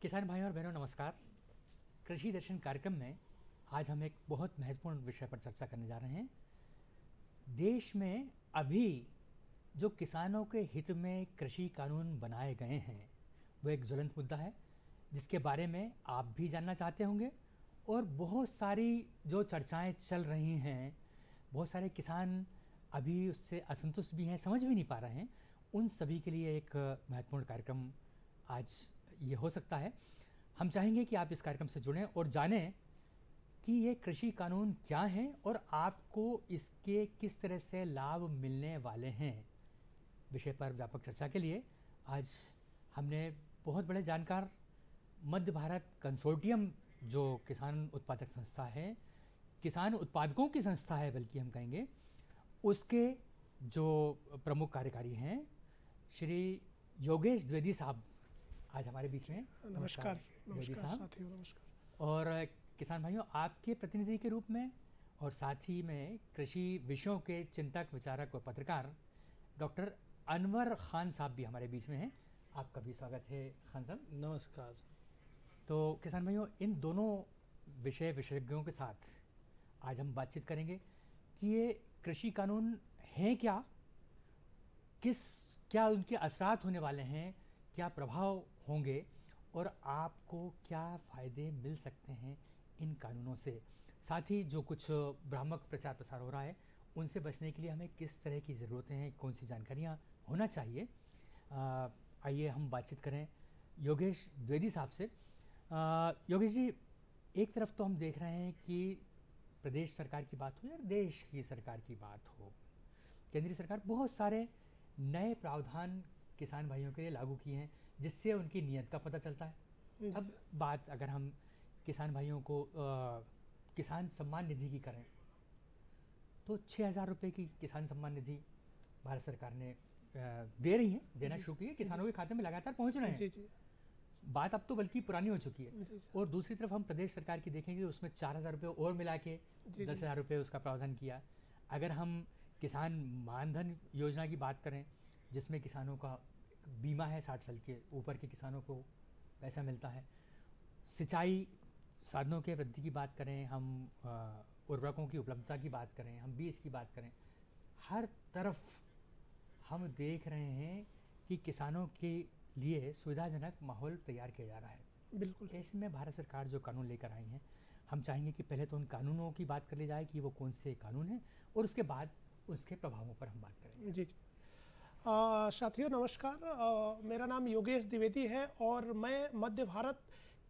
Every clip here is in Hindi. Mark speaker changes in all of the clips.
Speaker 1: किसान भाइयों और बहनों नमस्कार। कृषि दर्शन कार्यक्रम में आज हम एक बहुत महत्वपूर्ण विषय पर चर्चा करने जा रहे हैं। देश में अभी जो किसानों के हित में कृषि कानून बनाए गए हैं वो एक ज्वलंत मुद्दा है, जिसके बारे में आप भी जानना चाहते होंगे और बहुत सारी जो चर्चाएं चल रही हैं, बहुत सारे किसान अभी उससे असंतुष्ट भी हैं, समझ भी नहीं पा रहे हैं। उन सभी के लिए एक महत्वपूर्ण कार्यक्रम आज ये हो सकता है। हम चाहेंगे कि आप इस कार्यक्रम से जुड़ें और जानें कि ये कृषि कानून क्या हैं और आपको इसके किस तरह से लाभ मिलने वाले हैं। विषय पर व्यापक चर्चा के लिए आज हमने बहुत बड़े जानकार मध्य भारत कंसोर्टियम, जो किसान उत्पादक संस्था है, किसान उत्पादकों की संस्था है बल्कि हम कहेंगे, उसके जो प्रमुख कार्यकारी हैं श्री योगेश द्विवेदी साहब आज हमारे बीच में।
Speaker 2: नमस्कार
Speaker 1: साहब
Speaker 2: साथियों, नमस्कार।
Speaker 1: और किसान भाइयों, आपके प्रतिनिधि के रूप में और साथ ही में कृषि विषयों के चिंतक, विचारक और पत्रकार डॉक्टर अनवर खान साहब भी हमारे बीच में हैं। आपका भी स्वागत है खान साहब।
Speaker 2: नमस्कार।
Speaker 1: तो किसान भाइयों, इन दोनों विशेषज्ञों के साथ आज हम बातचीत करेंगे कि ये कृषि कानून हैं क्या उनके असरात होने वाले हैं, क्या प्रभाव होंगे और आपको क्या फ़ायदे मिल सकते हैं इन कानूनों से। साथ ही जो कुछ भ्रामक प्रचार प्रसार हो रहा है उनसे बचने के लिए हमें किस तरह की ज़रूरतें हैं, कौन सी जानकारियाँ होना चाहिए। आइए हम बातचीत करें योगेश द्विवेदी साहब से। योगेश जी, एक तरफ तो हम देख रहे हैं कि प्रदेश सरकार की बात हो या देश की सरकार की बात हो, केंद्रीय सरकार बहुत सारे नए प्रावधान किसान भाइयों के लिए लागू किए हैं जिससे उनकी नीयत का पता चलता है। अब बात अगर हम किसान भाइयों को किसान सम्मान निधि की करें तो 6,000 रुपये की किसान सम्मान निधि भारत सरकार ने दे रही है, देना शुरू की है, किसानों के खाते में लगातार पहुंच रहे हैं।
Speaker 2: जी।
Speaker 1: बात अब तो बल्कि पुरानी हो चुकी है।
Speaker 2: जी।
Speaker 1: और दूसरी तरफ हम प्रदेश सरकार की देखेंगे, उसमें 4,000 रुपये और मिला के 10,000 रुपये उसका प्रावधान किया। अगर हम किसान मानधन योजना की बात करें जिसमें किसानों का बीमा है, 60 साल के ऊपर के किसानों को पैसा मिलता है। सिंचाई साधनों के वृद्धि की बात करें, हम उर्वरकों की उपलब्धता की बात करें, हम बीज की बात करें, हर तरफ हम देख रहे हैं कि किसानों के लिए सुविधाजनक माहौल तैयार किया जा रहा है।
Speaker 2: बिल्कुल।
Speaker 1: ऐसे में भारत सरकार जो कानून लेकर आई हैं, हम चाहेंगे कि पहले तो उन कानूनों की बात कर ली जाए कि वो कौन से कानून हैं और उसके बाद उसके प्रभावों पर हम बात करेंगे।
Speaker 2: जी। साथियों नमस्कार। मेरा नाम योगेश द्विवेदी है और मैं मध्य भारत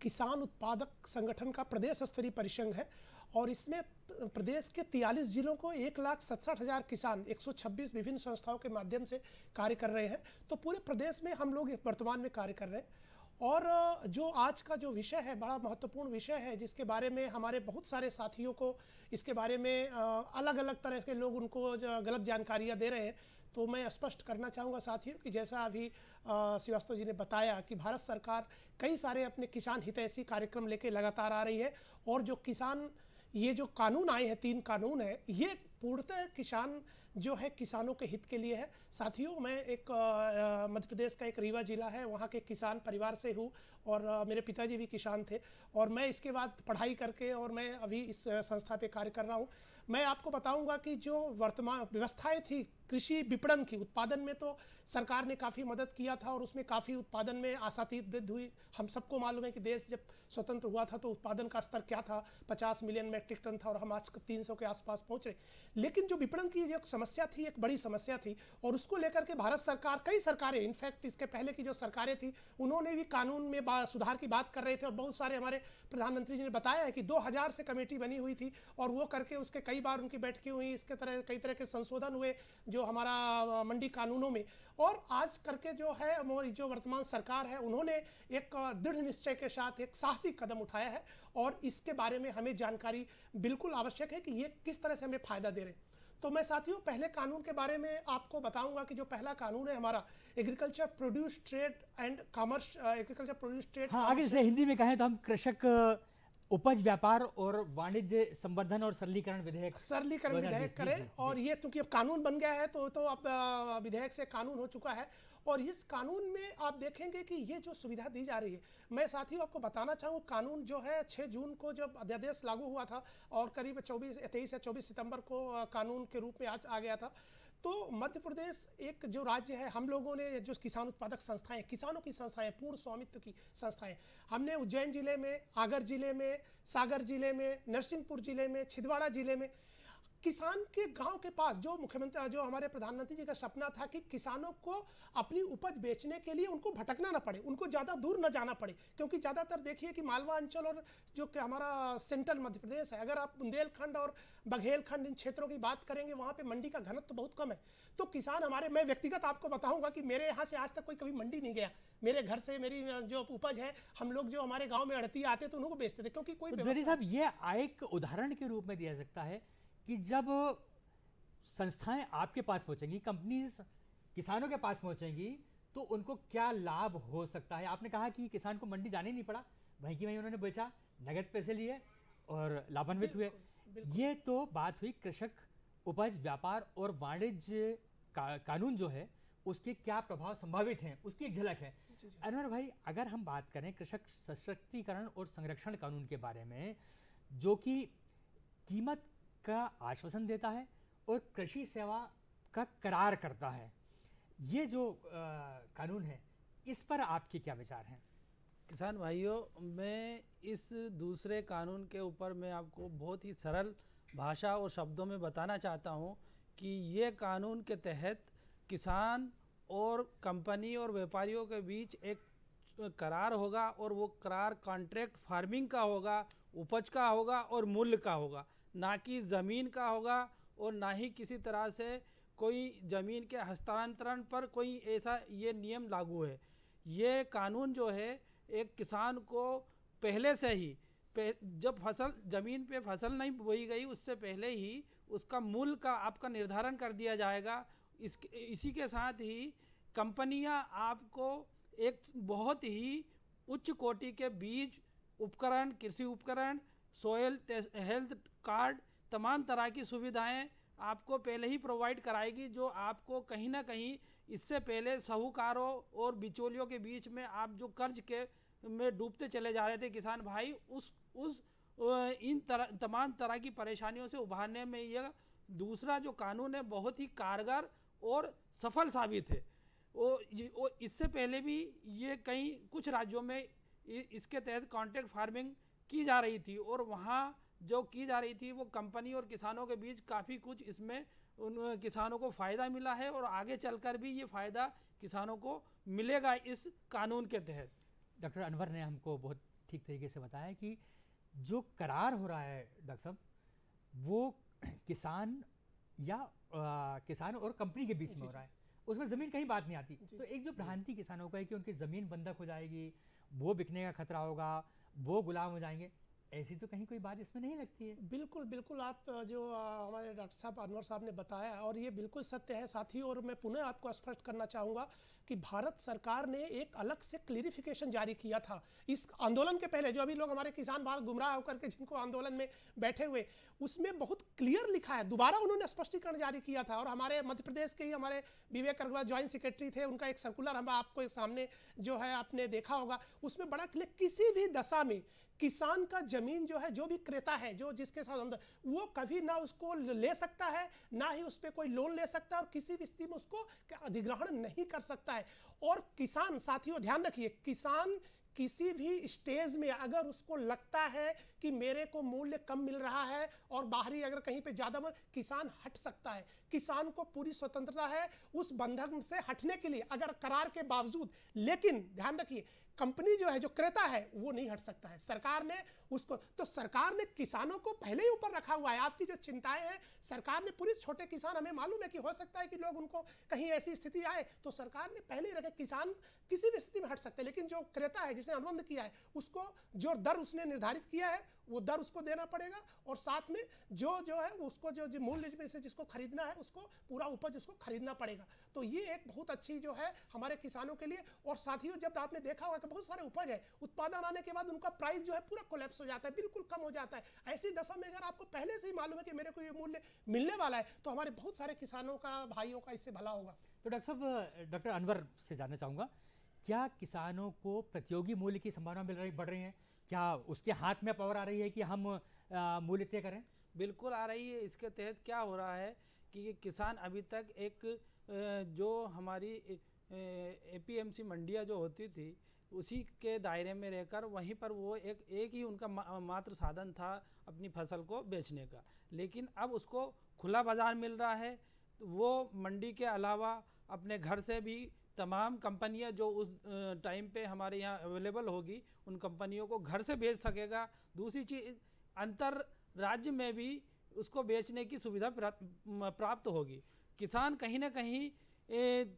Speaker 2: किसान उत्पादक संगठन का प्रदेश स्तरीय परिसंघ है और इसमें प्रदेश के 43 जिलों को 1,67,000 किसान 126 विभिन्न संस्थाओं के माध्यम से कार्य कर रहे हैं। तो पूरे प्रदेश में हम लोग वर्तमान में कार्य कर रहे हैं। और जो आज का जो विषय है बड़ा महत्वपूर्ण विषय है, जिसके बारे में हमारे बहुत सारे साथियों को इसके बारे में अलग अलग तरह के लोग उनको गलत जानकारियां दे रहे हैं। तो मैं स्पष्ट करना चाहूँगा साथियों कि जैसा अभी श्रीवास्तव जी ने बताया कि भारत सरकार कई सारे अपने किसान हितैषी कार्यक्रम लेके लगातार आ रही है और जो किसान ये जो कानून आए हैं, 3 कानून है, ये पूर्णतः किसान जो है किसानों के हित के लिए है। साथियों, मैं एक मध्य प्रदेश का एक रीवा जिला है, वहाँ के किसान परिवार से हूँ और मेरे पिताजी भी किसान थे और मैं इसके बाद पढ़ाई करके और मैं अभी इस संस्था पे कार्य कर रहा हूँ। मैं आपको बताऊँगा कि जो वर्तमान व्यवस्थाएँ थी कृषि विपणन की, उत्पादन में तो सरकार ने काफ़ी मदद किया था और उसमें काफ़ी उत्पादन में आशातीत वृद्धि हुई। हम सबको मालूम है कि देश जब स्वतंत्र हुआ था तो उत्पादन का स्तर क्या था, 50 मिलियन मैट्रिक टन था और हम आज 300 के आसपास पहुँच रहे। लेकिन जो विपणन की जो समस्या थी, एक बड़ी समस्या थी और उसको लेकर के भारत सरकार, कई सरकारें, इनफैक्ट इसके पहले की जो सरकारें थी उन्होंने भी कानून में सुधार की बात कर रहे थे और बहुत सारे हमारे प्रधानमंत्री जी ने बताया है कि 2000 से कमेटी बनी हुई थी और वो करके उसके कई बार उनकी बैठकें हुई, इसके तरह कई तरह के संशोधन हुए जो हमारा मंडी कानूनों में। और आज करके जो है जो वर्तमान सरकार है उन्होंने एक दृढ़ निश्चय के साथ एक साहसी कदम उठाया है और इसके बारे में हमें जानकारी बिल्कुल आवश्यक है कि ये किस तरह से हमें फायदा दे रहे हैं। तो मैं साथियों पहले कानून के बारे में आपको बताऊंगा कि जो पहला कानून है हमारा agriculture produce trade and commerce, agriculture produce trade.
Speaker 1: हाँ, आगे से हिंदी में कहें तो हम कृषक उपज व्यापार और वाणिज्य संवर्धन और सरलीकरण विधेयक
Speaker 2: करें और ये क्योंकि अब कानून बन गया है तो अब विधेयक से कानून हो चुका है और इस कानून में आप देखेंगे कि ये जो सुविधा दी जा रही है, मैं साथियों आपको बताना चाहूँ, कानून जो है 6 जून को जब अध्यादेश लागू हुआ था और करीब 23 या 24 सितंबर को कानून के रूप में आज आ गया था। तो मध्य प्रदेश एक जो राज्य है, हम लोगों ने जो किसान उत्पादक संस्थाएं, किसानों की संस्थाएं, पूर्ण स्वामित्व की संस्थाएं, हमने उज्जैन जिले में, आगर जिले में, सागर जिले में, नरसिंहपुर जिले में, छिंदवाड़ा जिले में, किसान के गांव के पास जो मुख्यमंत्री, जो हमारे प्रधानमंत्री जी का सपना था कि किसानों को अपनी उपज बेचने के लिए उनको भटकना ना पड़े, उनको ज़्यादा दूर ना जाना पड़े, क्योंकि ज़्यादातर देखिए कि मालवा अंचल और जो कि हमारा सेंट्रल मध्य प्रदेश है, अगर आप बुंदेलखंड और बघेलखंड इन क्षेत्रों की बात करेंगे, वहाँ पे मंडी का घनत्व तो बहुत कम है। तो किसान हमारे, मैं व्यक्तिगत आपको बताऊँगा कि मेरे यहाँ से आज तक कोई कभी मंडी नहीं गया। मेरे घर से मेरी जो उपज है, हम लोग जो हमारे गाँव में अड़ती आते तो उनको बेचते थे, क्योंकि कोई
Speaker 1: द्विवेदी साहब, ये एक उदाहरण के रूप में दिया सकता है कि जब संस्थाएं आपके पास पहुंचेंगी, कंपनीज किसानों के पास पहुंचेंगी, तो उनको क्या लाभ हो सकता है। आपने कहा कि किसान को मंडी जाने नहीं पड़ा, वहीं की वहीं उन्होंने बेचा, नगद पैसे लिए और लाभान्वित हुए। ये तो बात हुई कृषक उपज व्यापार और वाणिज्य कानून जो है उसके क्या प्रभाव संभावित हैं, उसकी एक झलक है। अनवर भाई, अगर हम बात करें कृषक सशक्तिकरण और संरक्षण कानून के बारे में, जो कि कीमत का आश्वासन देता है और कृषि सेवा का करार करता है, ये जो कानून है, इस पर आपके क्या विचार हैं?
Speaker 3: किसान भाइयों, मैं इस दूसरे कानून के ऊपर मैं आपको बहुत ही सरल भाषा और शब्दों में बताना चाहता हूँ कि ये कानून के तहत किसान और कंपनी और व्यापारियों के बीच एक करार होगा, और वो करार कॉन्ट्रैक्ट फार्मिंग का होगा, उपज का होगा और मूल्य का होगा, ना कि ज़मीन का होगा, और ना ही किसी तरह से कोई ज़मीन के हस्तांतरण पर कोई ऐसा ये नियम लागू है। ये कानून जो है एक किसान को पहले से ही, जब फसल ज़मीन पे फसल नहीं बोई गई उससे पहले ही उसका मूल्य का आपका निर्धारण कर दिया जाएगा। इसी के साथ ही कंपनियां आपको एक बहुत ही उच्च कोटि के बीज, उपकरण, कृषि उपकरण, सोयल हेल्थ कार्ड, तमाम तरह की सुविधाएं आपको पहले ही प्रोवाइड कराएगी, जो आपको कहीं ना कहीं इससे पहले साहूकारों और बिचौलियों के बीच में आप जो कर्ज के में डूबते चले जा रहे थे किसान भाई, इन तमाम तरह की परेशानियों से उभारने में यह दूसरा जो कानून है बहुत ही कारगर और सफल साबित है। और इससे पहले भी ये कुछ राज्यों में इसके तहत कॉन्ट्रैक्ट फार्मिंग की जा रही थी, और वहाँ जो की जा रही थी वो कंपनी और किसानों के बीच काफ़ी कुछ इसमें उन किसानों को फ़ायदा मिला है, और आगे चलकर भी ये फ़ायदा किसानों को मिलेगा इस कानून के तहत।
Speaker 1: डॉक्टर अनवर ने हमको बहुत ठीक तरीके से बताया कि जो करार हो रहा है डॉक्टर साहब, वो किसान या किसान और कंपनी के बीच में हो रहा है, उसमें ज़मीन कहीं बात नहीं आती। तो एक जो भ्रांति किसानों का है कि उनकी ज़मीन बंधक हो जाएगी, वो बिकने का खतरा होगा, वो गुलाम हो जाएंगे, ऐसी तो कहीं कोई बात इसमें नहीं लगती है।
Speaker 2: बिल्कुल बिल्कुल, आप जो हमारे डॉक्टर साहब अनवर साहब ने बताया, और ये बिल्कुल सत्य है साथी। और मैं पुनः आपको स्पष्ट करना चाहूँगा कि भारत सरकार ने एक अलग से क्लियरिफिकेशन जारी किया था इस आंदोलन के पहले। जो अभी लोग हमारे किसान बाहर गुमराह होकर के जिनको आंदोलन में बैठे हुए, उसमें बहुत क्लियर लिखा है, दोबारा उन्होंने स्पष्टीकरण जारी किया था। और हमारे मध्य प्रदेश के ही हमारे विवेक अग्रवाल ज्वाइंट सेक्रेटरी थे, उनका एक सर्कुलर हम आपको सामने जो है आपने देखा होगा, उसमें बड़ा क्लियर, किसी भी दशा में किसान का जमीन जो है, जो भी क्रेता है, जो जिसके साथ अंदर, वो कभी ना उसको ले सकता है, ना ही उस पर कोई लोन ले सकता है, और किसी भी स्थिति में उसको अधिग्रहण नहीं कर सकता है। और किसान साथियों ध्यान रखिए, किसान किसी भी स्टेज में अगर उसको लगता है कि मेरे को मूल्य कम मिल रहा है और बाहरी अगर कहीं पे ज़्यादा किसान हट सकता है। किसान को पूरी स्वतंत्रता है उस बंधन से हटने के लिए, अगर करार के बावजूद। लेकिन ध्यान रखिए, कंपनी जो है, जो क्रेता है, वो नहीं हट सकता है। सरकार ने उसको, तो सरकार ने किसानों को पहले ही ऊपर रखा हुआ है। आपकी जो चिंताएं हैं, सरकार ने पूरी, छोटे किसान, हमें मालूम है कि हो सकता है कि लोग उनको कहीं ऐसी स्थिति आए, तो सरकार ने पहले ही रखे, किसान किसी भी स्थिति में हट सकते हैं। लेकिन जो क्रेता है, जिसने अनुबंध किया है, उसको जो दर उसने निर्धारित किया है वो दर उसको देना पड़ेगा, और साथ में जो है उसको जो मूल्य में से जिसको खरीदना है उसको पूरा उपज उसको खरीदना पड़ेगा। तो ये एक बहुत अच्छी जो है हमारे किसानों के लिए। और साथियों, जब आपने देखा होगा कि बहुत सारे उपज है, उत्पादन आने के बाद उनका प्राइस जो है पूरा कोलैप्स हो जाता है, बिल्कुल कम हो जाता है। ऐसी दशा में अगर आपको पहले से ही मालूम है कि मेरे को ये मूल्य मिलने वाला है, तो हमारे बहुत सारे किसानों का, भाइयों का इससे भला होगा।
Speaker 1: तो डॉक्टर साहब, डॉक्टर अनवर से जानना चाहूँगा, क्या किसानों को प्रतियोगी मूल्य की संभावना बढ़ रही है? क्या उसके हाथ में पावर आ रही है कि हम मूल्य तय करें?
Speaker 3: बिल्कुल आ रही है। इसके तहत क्या हो रहा है कि किसान अभी तक एक जो हमारी एपीएमसी मंडियाँ जो होती थी उसी के दायरे में रहकर वहीं पर वो एक ही उनका मात्र साधन था अपनी फसल को बेचने का। लेकिन अब उसको खुला बाज़ार मिल रहा है। वो मंडी के अलावा अपने घर से भी तमाम कंपनियां जो उस टाइम पे हमारे यहाँ अवेलेबल होगी उन कंपनियों को घर से बेच सकेगा। दूसरी चीज़, अंतर राज्य में भी उसको बेचने की सुविधा प्राप्त होगी। किसान कहीं ना कहीं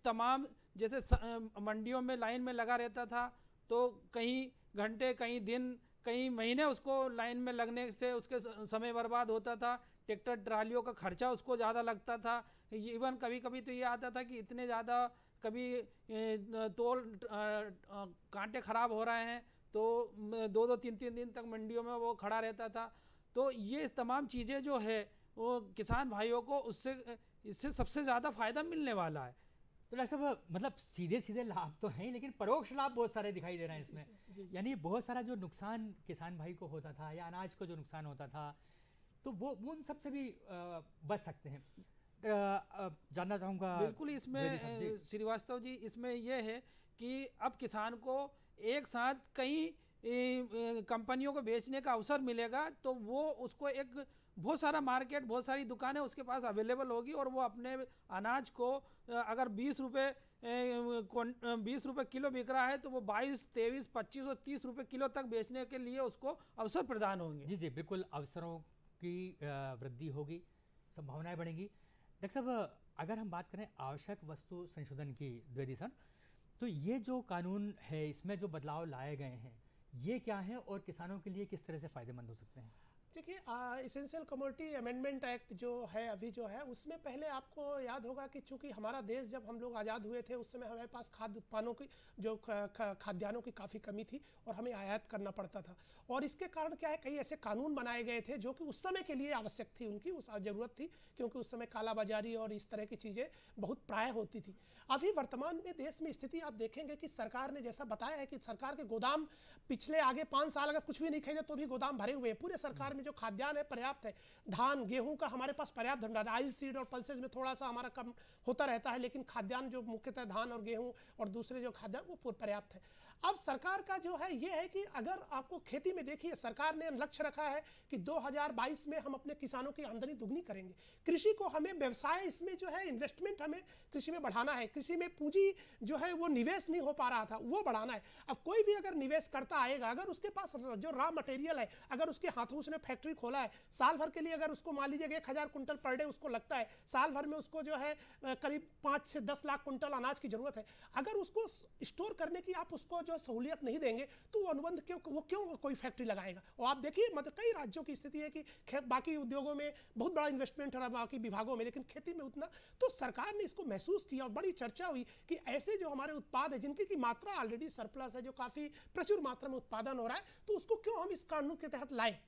Speaker 3: तमाम जैसे मंडियों में लाइन में लगा रहता था तो कहीं घंटे, कहीं दिन, कई महीने उसको लाइन में लगने से उसके समय बर्बाद होता था। ट्रैक्टर ट्रालियों का खर्चा उसको ज़्यादा लगता था। इवन कभी कभी तो ये आता था कि इतने ज़्यादा कभी तोल कांटे ख़राब हो रहे हैं तो 2-2, 3-3 दिन तक मंडियों में वो खड़ा रहता था। तो ये तमाम चीज़ें जो है वो किसान भाइयों को इससे सबसे ज़्यादा फ़ायदा मिलने वाला है।
Speaker 1: तो डॉक्टर साहब, मतलब सीधे सीधे लाभ तो हैं लेकिन परोक्ष लाभ बहुत सारे दिखाई दे रहे हैं इसमें। यानी बहुत सारा जो नुकसान किसान भाई को होता था या अनाज को जो नुकसान होता था तो वो उन सब से भी बच सकते हैं। जानना चाहूँगा।
Speaker 3: बिल्कुल, इसमें श्रीवास्तव जी इसमें यह है कि अब किसान को एक साथ कई कंपनियों को बेचने का अवसर मिलेगा तो वो उसको एक बहुत सारा मार्केट, बहुत सारी दुकानें उसके पास अवेलेबल होगी और वो अपने अनाज को अगर 20 रुपये किलो बिक रहा है तो वो 22, 23, 25 और 30 रुपये किलो तक बेचने के लिए उसको अवसर प्रदान होंगे।
Speaker 1: जी जी, बिल्कुल अवसरों की वृद्धि होगी, संभावनाएं बढ़ेंगी। डॉक्टर साहब, अगर हम बात करें आवश्यक वस्तु संशोधन की, द्विवेदी सर, तो ये जो कानून है इसमें जो बदलाव लाए गए हैं ये क्या है और किसानों के लिए किस तरह से फ़ायदेमंद हो सकते हैं?
Speaker 2: देखिए, इसेंशियल कमोडिटी अमेंडमेंट एक्ट जो है अभी जो है उसमें पहले आपको याद होगा कि चूंकि हमारा देश जब हम लोग आज़ाद हुए थे उस समय हमारे पास खाद्य उत्पादों की जो खाद्यान्नों की काफ़ी कमी थी और हमें आयात करना पड़ता था। और इसके कारण क्या है, कई ऐसे कानून बनाए गए थे जो कि उस समय के लिए आवश्यक थी, उनकी उस ज़रूरत थी क्योंकि उस समय कालाबाजारी और इस तरह की चीज़ें बहुत प्राय होती थी। अभी वर्तमान में देश में स्थिति आप देखेंगे कि सरकार ने जैसा बताया है कि सरकार के गोदाम पिछले आगे 5 साल अगर कुछ भी नहीं खरीदे तो भी गोदाम भरे हुए हैं। पूरे सरकार में जो खाद्यान्न है पर्याप्त है। धान गेहूं का हमारे पास पर्याप्त भंडार, ऑयल सीड और पल्सेज में थोड़ा सा हमारा कम होता रहता है लेकिन खाद्यान्न जो मुख्यतः धान और गेहूं और दूसरे जो खाद्यान्न वो पर्याप्त है। अब सरकार का जो है ये है कि अगर आपको खेती में देखिए, सरकार ने लक्ष्य रखा है कि 2022 में हम अपने किसानों की आमदनी दुगनी करेंगे। कृषि को हमें व्यवसाय, इसमें जो है इन्वेस्टमेंट हमें कृषि में बढ़ाना है। कृषि में पूंजी जो है वो निवेश नहीं हो पा रहा था, वो बढ़ाना है। अब कोई भी अगर निवेश करता आएगा, अगर उसके पास जो रॉ मटेरियल है, अगर उसके हाथों उसने फैक्ट्री खोला है, साल भर के लिए अगर उसको मान लीजिए 1000 कुंटल पर डे उसको लगता है, साल भर में उसको जो है करीब 5 से 10 लाख कुंटल अनाज की जरूरत है। अगर उसको स्टोर करने की आप उसको जो सहूलियत नहीं देंगे तो वो अनुबंध क्यों कोई फैक्ट्री लगाएगा। और आप देखिए मतलब कई राज्यों की स्थिति है कि बाकी उद्योगों में बहुत बड़ा इन्वेस्टमेंट है, बाकी विभागों में, लेकिन खेती में उतना। तो सरकार ने इसको महसूस किया और बड़ी चर्चा हुई कि ऐसे जो हमारे उत्पाद है जिनकी की मात्रा ऑलरेडी सरप्लस है, जो काफ़ी प्रचुर मात्रा में उत्पादन हो रहा है, तो उसको क्यों हम इस कानून के तहत लाए।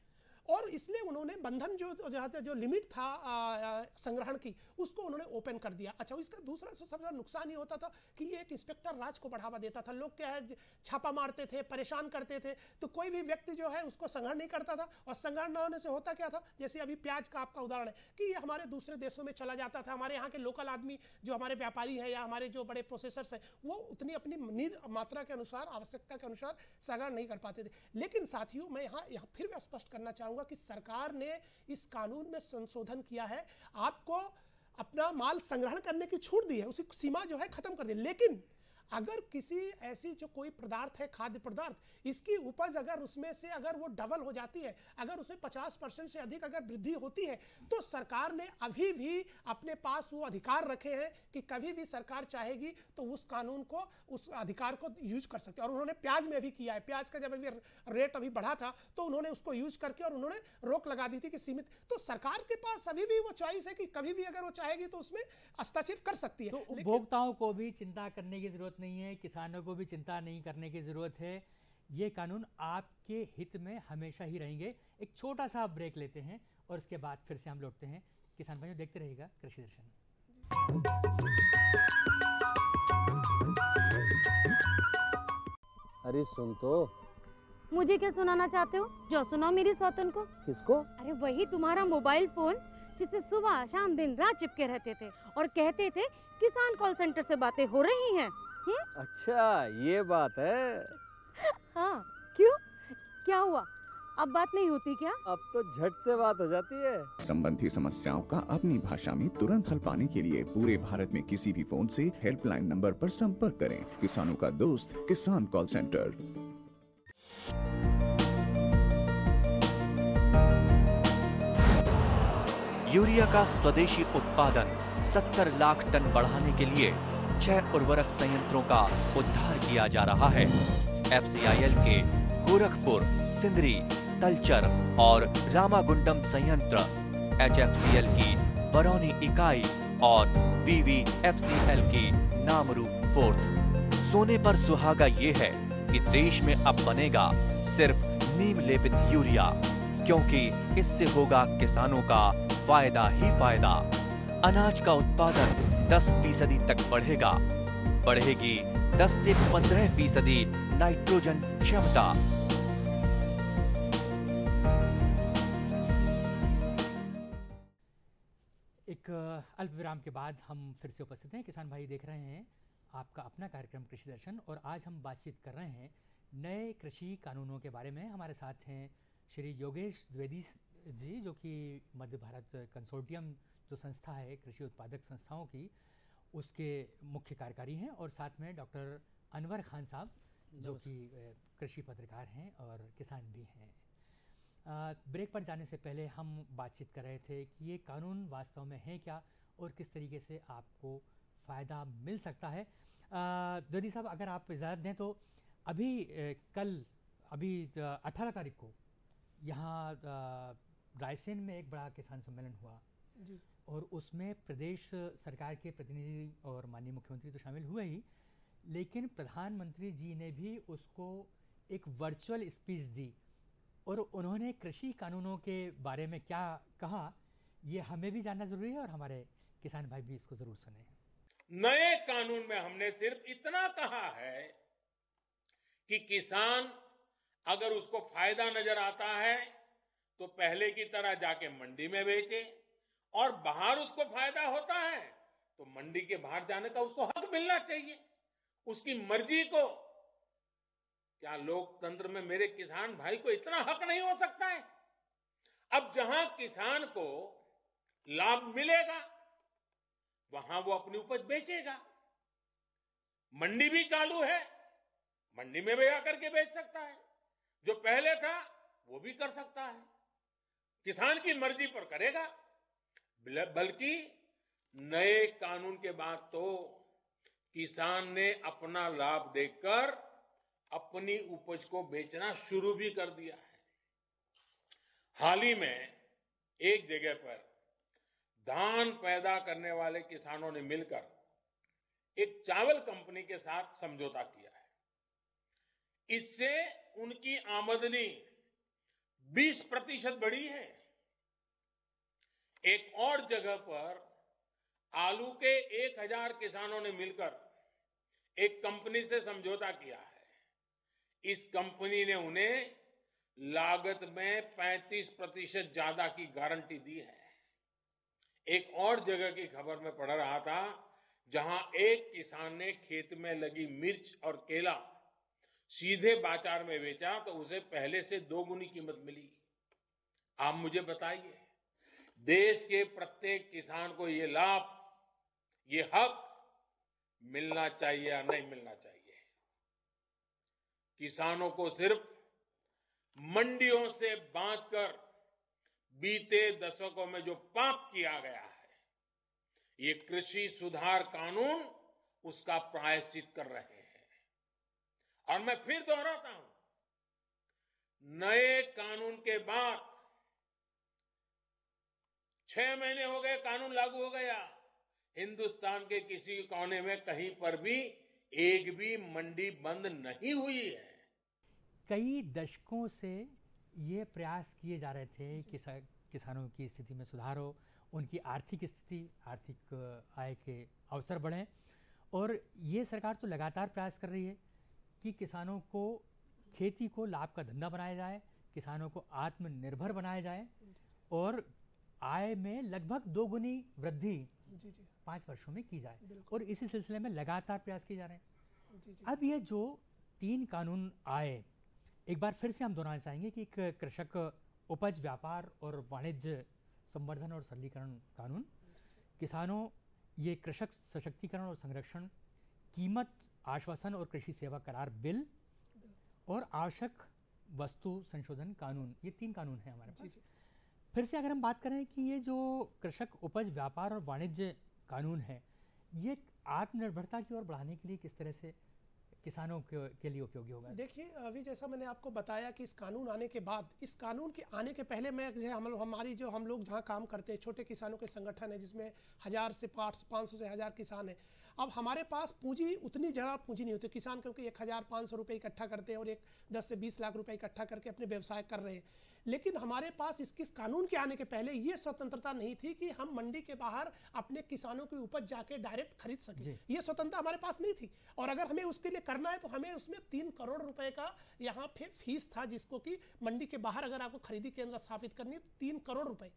Speaker 2: और इसलिए उन्होंने बंधन जो लिमिट था संग्रहण की उसको उन्होंने ओपन कर दिया। अच्छा, इसका दूसरा सबसे बड़ा नुकसान ये होता था कि ये एक इंस्पेक्टर राज को बढ़ावा देता था। लोग क्या है छापा मारते थे, परेशान करते थे, तो कोई भी व्यक्ति जो है उसको संग्रहण नहीं करता था। और संग्रहण न होने से होता क्या था, जैसे अभी प्याज का आपका उदाहरण है कि ये हमारे दूसरे देशों में चला जाता था। हमारे यहाँ के लोकल आदमी जो हमारे व्यापारी हैं या हमारे जो बड़े प्रोसेसर्स हैं वो उतनी अपनी मात्रा के अनुसार, आवश्यकता के अनुसार संग्रहण नहीं कर पाते थे। लेकिन साथियों, मैं यहाँ फिर मैं स्पष्ट करना चाहूँगा कि सरकार ने इस कानून में संशोधन किया है, आपको अपना माल संग्रहण करने की छूट दी है, उसकी सीमा जो है खत्म कर दी। लेकिन अगर किसी ऐसी जो कोई पदार्थ है, खाद्य पदार्थ, इसकी उपज अगर उसमें से अगर वो डबल हो जाती है, अगर उसमें 50% से अधिक अगर वृद्धि होती है, तो सरकार ने अभी भी अपने पास वो अधिकार रखे हैं कि कभी भी सरकार चाहेगी तो उस कानून को, उस अधिकार को यूज कर सकते हैं। और उन्होंने प्याज में भी किया है। प्याज का जब अभी रेट अभी बढ़ा था तो उन्होंने उसको यूज करके और उन्होंने रोक लगा दी थी कि सीमित। तो सरकार के पास अभी भी वो चॉइस है कि कभी भी अगर वो चाहेगी तो उसमें हस्तक्षेप कर सकती है।
Speaker 1: तो उपभोक्ताओं को भी चिंता करने की जरूरत नहीं है, किसानों को भी चिंता नहीं करने की जरूरत है। ये कानून आपके हित में हमेशा ही रहेंगे। एक छोटा सा ब्रेक लेते हैं और उसके बाद फिर से हम लौटते हैं। किसान भाइयों, देखते रहिएगा कृषि दर्शन।
Speaker 4: अरे सुन तो।
Speaker 5: मुझे क्या सुनाना चाहते हो? जो सुनाओ मेरी सौतन को।
Speaker 4: किसको?
Speaker 5: अरे वही तुम्हारा मोबाइल फोन जिससे सुबह शाम दिन रात चिपके रहते थे और कहते थे किसान कॉल सेंटर से बातें हो रही हैं।
Speaker 4: अच्छा ये बात है।
Speaker 5: हाँ क्यों, क्या हुआ? अब बात नहीं होती क्या?
Speaker 4: अब तो झट से बात हो जाती है।
Speaker 6: संबंधी समस्याओं का अपनी भाषा में तुरंत हल पाने के लिए पूरे भारत में किसी भी फोन से हेल्पलाइन नंबर पर संपर्क करें। किसानों का दोस्त किसान कॉल सेंटर।
Speaker 7: यूरिया का स्वदेशी उत्पादन 70 लाख टन बढ़ाने के लिए 6 उर्वरक संयंत्रों का उद्धार किया जा रहा है। FCIL के गोरखपुर, सिंदरी, तलचर और रामागुंडम संयंत्र, HFCL की बरौनी इकाई और BVFCL की नामरू फोर्थ। सोने पर सुहागा ये है कि देश में अब बनेगा सिर्फ नीम लेपित यूरिया, क्योंकि इससे होगा किसानों का फायदा ही फायदा। अनाज का उत्पादन 10% तक बढ़ेगा। बढ़ेगी 10 से 15% नाइट्रोजन क्षमता।
Speaker 1: एक अल्प विराम के बाद हम फिर से उपस्थित हैं। किसान भाई देख रहे हैं आपका अपना कार्यक्रम कृषि दर्शन, और आज हम बातचीत कर रहे हैं नए कृषि कानूनों के बारे में। हमारे साथ हैं श्री योगेश द्विवेदी जी, जो कि मध्य भारत कंसोर्टियम जो संस्था है कृषि उत्पादक संस्थाओं की, उसके मुख्य कार्यकारी हैं, और साथ में डॉक्टर अनवर खान साहब जो कि कृषि पत्रकार हैं और किसान भी हैं। ब्रेक पर जाने से पहले हम बातचीत कर रहे थे कि ये कानून वास्तव में है क्या और किस तरीके से आपको फ़ायदा मिल सकता है। द्विवेदी साहब, अगर आप इजाज़त दें तो अभी कल 18 तारीख को यहाँ रायसेन में एक बड़ा किसान सम्मेलन हुआ
Speaker 2: जी।
Speaker 1: और उसमें प्रदेश सरकार के प्रतिनिधि और माननीय मुख्यमंत्री तो शामिल हुए ही, लेकिन प्रधानमंत्री जी ने भी उसको एक वर्चुअल स्पीच दी और उन्होंने कृषि कानूनों के बारे में क्या कहा, ये हमें भी जानना ज़रूरी है और हमारे किसान भाई भी इसको ज़रूर सुने।
Speaker 8: नए कानून में हमने सिर्फ इतना कहा है कि किसान अगर उसको फायदा नजर आता है तो पहले की तरह जाके मंडी में बेचे, और बाहर उसको फायदा होता है तो मंडी के बाहर जाने का उसको हक मिलना चाहिए, उसकी मर्जी को। क्या लोकतंत्र में मेरे किसान भाई को इतना हक नहीं हो सकता है? अब जहां किसान को लाभ मिलेगा वहां वो अपनी उपज बेचेगा। मंडी भी चालू है, मंडी में भी आकर के बेच सकता है। जो पहले था वो भी कर सकता है, किसान की मर्जी पर करेगा। बल्कि नए कानून के बाद तो किसान ने अपना लाभ देखकर अपनी उपज को बेचना शुरू भी कर दिया है। हाल ही में एक जगह पर धान पैदा करने वाले किसानों ने मिलकर एक चावल कंपनी के साथ समझौता किया है। इससे उनकी आमदनी 20% बढ़ी है। एक और जगह पर आलू के 1000 किसानों ने मिलकर एक कंपनी से समझौता किया है। इस कंपनी ने उन्हें लागत में 35% ज्यादा की गारंटी दी है। एक और जगह की खबर में पढ़ रहा था, जहां एक किसान ने खेत में लगी मिर्च और केला सीधे बाजार में बेचा तो उसे पहले से 2 गुनी कीमत मिली। आप मुझे बताइए, देश के प्रत्येक किसान को ये लाभ, ये हक मिलना चाहिए या नहीं मिलना चाहिए? किसानों को सिर्फ मंडियों से बांधकर बीते दशकों में जो पाप किया गया है, ये कृषि सुधार कानून उसका प्रायश्चित कर रहे हैं। और मैं फिर दोहराता हूं, नए कानून के बाद 6 महीने हो गए, कानून लागू हो गया, हिंदुस्तान के किसी कोने में कहीं पर भी एक भी मंडी बंद नहीं हुई है।
Speaker 1: कई दशकों से ये प्रयास किए जा रहे थे कि किसानों की स्थिति में सुधार हो, उनकी आर्थिक स्थिति, आर्थिक आय के अवसर बढ़ें, और ये सरकार तो लगातार प्रयास कर रही है। कि किसानों को खेती को लाभ का धंधा बनाया जाए, किसानों को आत्मनिर्भर बनाया जाए और आय में लगभग 2 गुनी वृद्धि 5 वर्षों में की जाए और इसी सिलसिले में लगातार प्रयास किए जा रहे हैं। अब ये जो 3 कानून आए, एक बार फिर से हम दोहराना चाहेंगे कि एक कृषक उपज व्यापार और वाणिज्य संवर्धन और सरलीकरण कानून, किसानों ये कृषक सशक्तिकरण और संरक्षण, कीमत आश्वासन और कृषि सेवा करार बिल और आवश्यक वस्तु संशोधन कानून, ये 3 कानून हैं हमारे पास। फिर से अगर हम बात करें कि ये जो कृषक उपज व्यापार और वाणिज्य कानून है, ये आत्मनिर्भरता की ओर बढ़ाने के लिए किस तरह से किसानों के लिए उपयोगी होगा?
Speaker 2: देखिए, अभी जैसा मैंने आपको बताया कि इस कानून आने के बाद, इस कानून के आने के पहले मैं हमारी जो हम लोग जहाँ काम करते हैं, छोटे किसानों के संगठन है जिसमें 1000 से 500 से 1000 किसान हैं। अब हमारे पास पूंजी, उतनी ज़्यादा पूंजी नहीं होती। किसान क्योंकि 1500 रुपये इकट्ठा करते हैं और 10 से 20 लाख रुपए इकट्ठा करके अपने व्यवसाय कर रहे हैं। लेकिन हमारे पास इस कानून के आने के पहले ये स्वतंत्रता नहीं थी कि हम मंडी के बाहर अपने किसानों की उपज जाके डायरेक्ट खरीद सकें। ये स्वतंत्रता हमारे पास नहीं थी और अगर हमें उसके लिए करना है तो हमें उसमें 3 करोड़ रुपए का यहाँ पे फीस था, जिसको कि मंडी के बाहर अगर आपको खरीदी केंद्र स्थापित करनी है तो 3 करोड़ रुपए।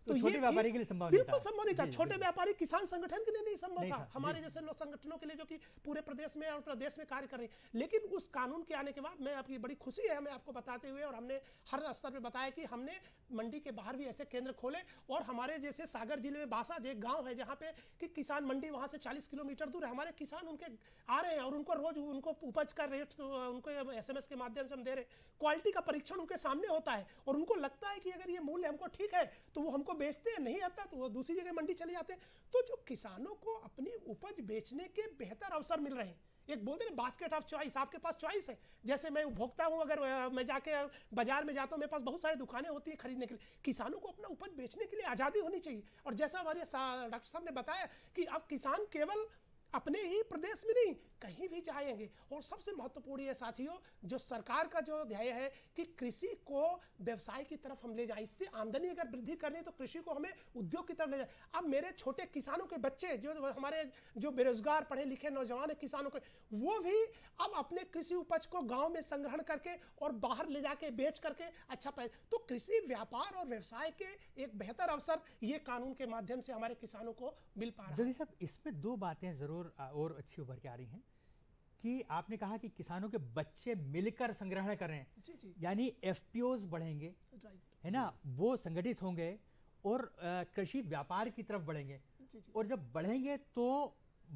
Speaker 1: तो छोटे व्यापारी के लिए संभव
Speaker 2: बिल्कुल संभव नहीं था। छोटे व्यापारी किसान संगठन के लिए नहीं संभव था, हमारे जैसे लोग संगठनों के लिए जो कि पूरे प्रदेश में और प्रदेश में कार्य कर रहे हैं। लेकिन उस कानून के आने के बाद मैं आपकी बड़ी खुशी है हमें आपको बताते हुए, और हमने हर स्तर पे बताया कि हमने मंडी के बाहर भी ऐसे केंद्र खोले और हमारे जैसे सागर जिले में बासा जो एक गाँव है जहाँ पे कि किसान मंडी वहाँ से 40 किलोमीटर दूर है, हमारे किसान उनके आ रहे हैं और उनको रोज उनको उपज का रेट उनको SMS के माध्यम से हम दे रहे हैं। क्वालिटी का परीक्षण उनके सामने होता है और उनको लगता है कि अगर ये मूल्य हमको ठीक है तो वो हमको बेचते हैं, नहीं आता तो वो दूसरी जगह मंडी चले जाते हैं। तो जो किसानों को अपनी उपज बेचने के बेहतर अवसर मिल रहे हैं, एक बोलते हैं बास्केट ऑफ चॉइस, आपके पास चॉइस है। जैसे मैं उपभोक्ता हूं, अगर मैं जाके बाजार में जाता हूं, मेरे पास बहुत सारी दुकानें होती हैं खरीदने के लिए। किसानों को अपना उपज बेचने के लिए आज़ादी होनी चाहिए। और जैसा हमारे डॉक्टर साहब ने बताया कि अब किसान केवल अपने ही प्रदेश में नहीं कहीं भी जाएंगे। और सबसे महत्वपूर्ण ये साथियों, जो सरकार का जो ध्येय है कि कृषि को व्यवसाय की तरफ हम ले जाएं, इससे आमदनी अगर वृद्धि करनी है तो कृषि को हमें उद्योग की तरफ ले जाए। अब मेरे छोटे किसानों के बच्चे जो हमारे जो बेरोजगार पढ़े लिखे नौजवान है किसानों के, वो भी अब अपने कृषि उपज को गांव में संग्रहण करके और बाहर ले जाके बेच करके अच्छा पैसा, तो कृषि व्यापार और व्यवसाय के एक बेहतर अवसर ये कानून के माध्यम से हमारे किसानों को मिल पा रहा है।
Speaker 1: जल्दी साहब, इसमें 2 बातें जरूर और अच्छी उभर के आ रही हैं कि आपने कहा कि किसानों के बच्चे मिलकर संग्रहण कर रहे हैं,
Speaker 2: जी।
Speaker 1: यानी FPOs बढ़ेंगे, है ना, वो संगठित होंगे और कृषि व्यापार की तरफ बढ़ेंगे। और जब बढ़ेंगे तो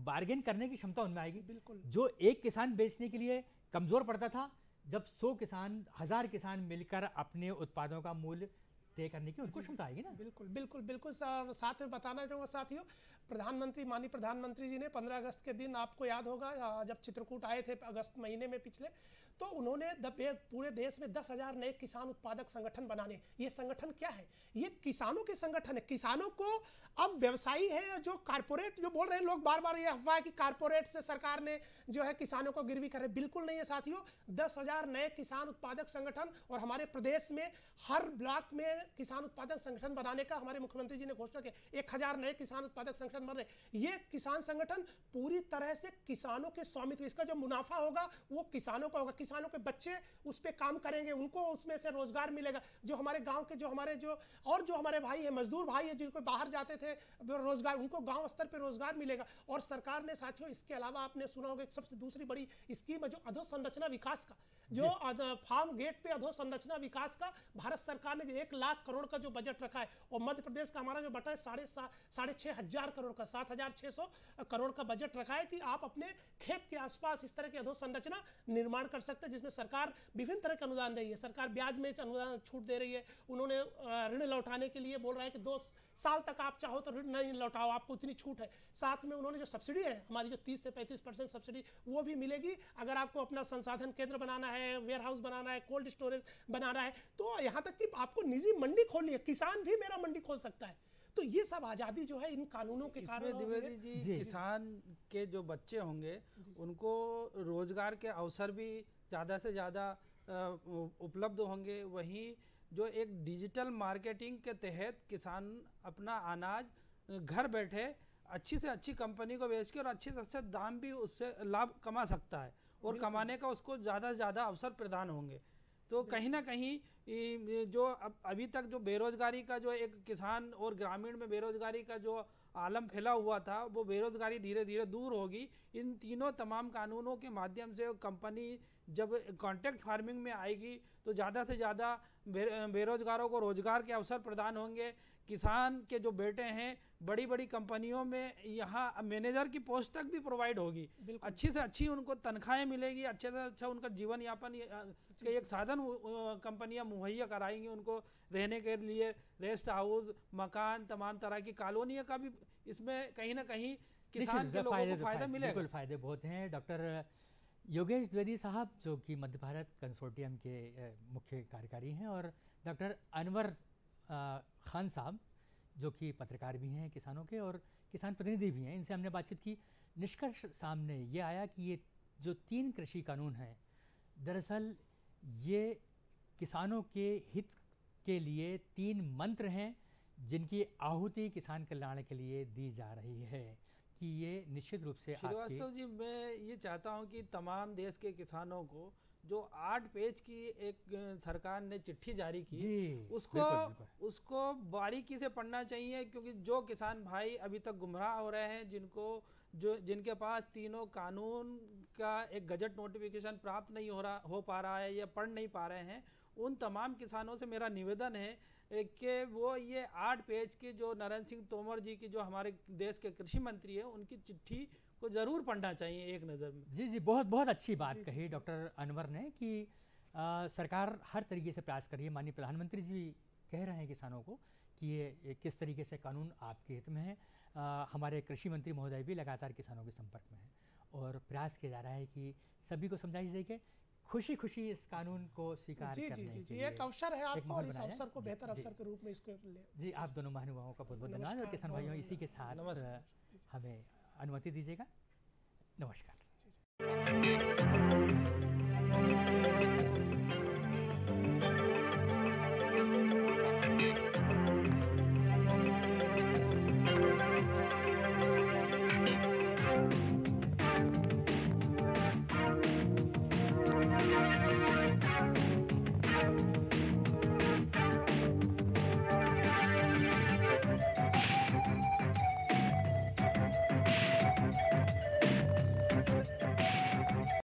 Speaker 1: बार्गेन करने की क्षमता उनमें आएगी।
Speaker 2: बिल्कुल।
Speaker 1: जो एक किसान बेचने के लिए कमजोर पड़ता था, जब 100 किसान 1000 किसान मिलकर अपने उत्पादों का मूल्य तय करने की उनको क्षमता आएगी ना।
Speaker 2: बिल्कुल बिल्कुल बिल्कुल सर। साथ में बताना चाहूँगा साथियों, माननीय प्रधानमंत्री जी ने 15 अगस्त के दिन, आपको याद होगा जब चित्रकूट आए थे अगस्त महीने में पिछले, तो उन्होंने पूरे देश में 10,000 नए किसान उत्पादक संगठन बनाने। ये संगठन क्या है? ये किसानों के संगठन है। किसानों को अब व्यवसायी है जो कारपोरेट, जो बोल रहे हैं लोग बार बार ये अफवाह कि कारपोरेट से सरकार ने जो है किसानों को गिरवी करे, बिल्कुल नहीं है साथियों। 10,000 नए किसान उत्पादक संगठन, और हमारे प्रदेश में हर ब्लॉक में किसान उत्पादक संगठन बनाने का हमारे मुख्यमंत्री जी ने घोषणा की। 1000 नए किसान उत्पादक संगठन बन रहे। ये किसान संगठन पूरी तरह से किसानों के स्वामित्व, इसका जो मुनाफा होगा वो किसानों का होगा। किसानों के बच्चे उस पर काम करेंगे, उनको उसमें से रोजगार मिलेगा। जो हमारे गांव के जो हमारे भाई है, मजदूर भाई है, जिनको बाहर जाते थे रोजगार, उनको गांव स्तर पे रोजगार मिलेगा। और सरकार ने साथियों इसके अलावा आपने सुना होगा सबसे दूसरी बड़ी स्कीम है जो अधोसंरचना विकास का, जो फार्म गेट पे अधोसंरचना विकास का भारत सरकार ने 1 लाख करोड़ का जो बजट रखा है। और मध्य प्रदेश का हमारा जो बटा है 6,500 करोड़ का, 7,600 करोड़ का बजट रखा है कि आप अपने खेत के आसपास इस तरह की अधोसंरचना निर्माण कर सकते हैं, जिसमें सरकार विभिन्न तरह का अनुदान रही है। सरकार ब्याज में अनुदान छूट दे रही है। उन्होंने ऋण लौटाने के लिए बोल रहा है कि 2 साल तक आप चाहो तो ऋण नहीं लौटाओ, आपको उतनी छूट है। साथ में उन्होंने जो सब्सिडी है हमारी, जो 30 से 35% सब्सिडी, वो भी मिलेगी। अगर आपको अपना संसाधन केंद्र बनाना है, वेयर हाउस बनाना है, कोल्ड स्टोरेज बनाना है, तो यहाँ तक कि आपको निजी मंडी खोलनी है, किसान भी मेरा मंडी खोल सकता है। तो ये सब आज़ादी जो है इन कानूनों के कारण।
Speaker 3: द्विवेदी जी, किसान के जो बच्चे होंगे उनको रोजगार के अवसर भी ज़्यादा से ज़्यादा उपलब्ध होंगे। वहीं जो एक डिजिटल मार्केटिंग के तहत किसान अपना अनाज घर बैठे अच्छी से अच्छी कंपनी को बेच के और अच्छे से अच्छा दाम भी उससे लाभ कमा सकता है। और कमाने का उसको ज़्यादा से ज़्यादा अवसर प्रदान होंगे। तो कहीं ना कहीं जो अभी तक जो बेरोजगारी का जो एक किसान और ग्रामीण में बेरोजगारी का जो आलम फैला हुआ था, वो बेरोजगारी धीरे धीरे दूर होगी। इन तीनों तमाम कानूनों के माध्यम से कंपनी जब कॉन्ट्रैक्ट फार्मिंग में आएगी तो ज़्यादा से ज़्यादा बेरोजगारों को रोजगार के अवसर प्रदान होंगे। किसान के जो बेटे हैं बड़ी बड़ी कंपनियों में यहाँ मैनेजर की पोस्ट तक भी प्रोवाइड होगी, अच्छी से अच्छी उनको तनख्वाहें मिलेगी, अच्छे से अच्छा उनका जीवन यापन के एक साधन कंपनियां मुहैया कराएंगी उनको रहने के लिए, रेस्ट हाउस, मकान, तमाम तरह की कॉलोनियों का भी इसमें कहीं ना कहीं किसान के लोगों को फायदा मिलेगा।
Speaker 1: बिल्कुल फायदे बहुत हैं। डॉक्टर योगेश द्विवेदी साहब जो कि मध्य भारत कंसोर्टियम के मुख्य कार्यकारी हैं, और डॉक्टर अनवर खान साहब जो कि पत्रकार भी हैं किसानों के और किसान प्रतिनिधि भी हैं, इनसे हमने बातचीत की। निष्कर्ष सामने ये आया कि ये जो 3 कृषि कानून हैं दरअसल ये किसानों के हित के लिए 3 मंत्र हैं जिनकी आहुति किसान कल्याण के लिए दी जा रही है कि ये निश्चित रूप से
Speaker 3: श्रीवास्तव जी, मैं ये चाहता हूँ कि तमाम देश के किसानों को जो 8 पेज की एक सरकार ने चिट्ठी जारी की उसको बारीकी से पढ़ना चाहिए, क्योंकि जो किसान भाई अभी तक गुमराह हो रहे हैं, जिनके पास तीनों कानून का एक गजट नोटिफिकेशन प्राप्त नहीं हो पा रहा है या पढ़ नहीं पा रहे हैं, उन तमाम किसानों से मेरा निवेदन है कि वो ये 8 पेज की जो नरेंद्र सिंह तोमर जी की जो हमारे देश के कृषि मंत्री हैं उनकी चिट्ठी को जरूर पढ़ना चाहिए एक नज़र में।
Speaker 1: जी जी, बहुत बहुत अच्छी बात कही डॉक्टर अनवर ने कि सरकार हर तरीके से प्रयास कर रही है। माननीय प्रधानमंत्री जी कह रहे हैं किसानों को कि ये किस तरीके से कानून आपके हित में है। हमारे कृषि मंत्री महोदय भी लगातार किसानों के संपर्क में हैं और प्रयास किया जा रहा है कि सभी को समझाइश दे के खुशी खुशी इस कानून को स्वीकार करने के लिए
Speaker 2: एक अवसर है आपको और इस अवसर को बेहतर अवसर के रूप में इसको ले।
Speaker 1: जी, आप दोनों महानुभावों का बहुत बहुत धन्यवाद और किसान भाइयों इसी के साथ हमें अनुमति दीजिएगा। नमस्कार।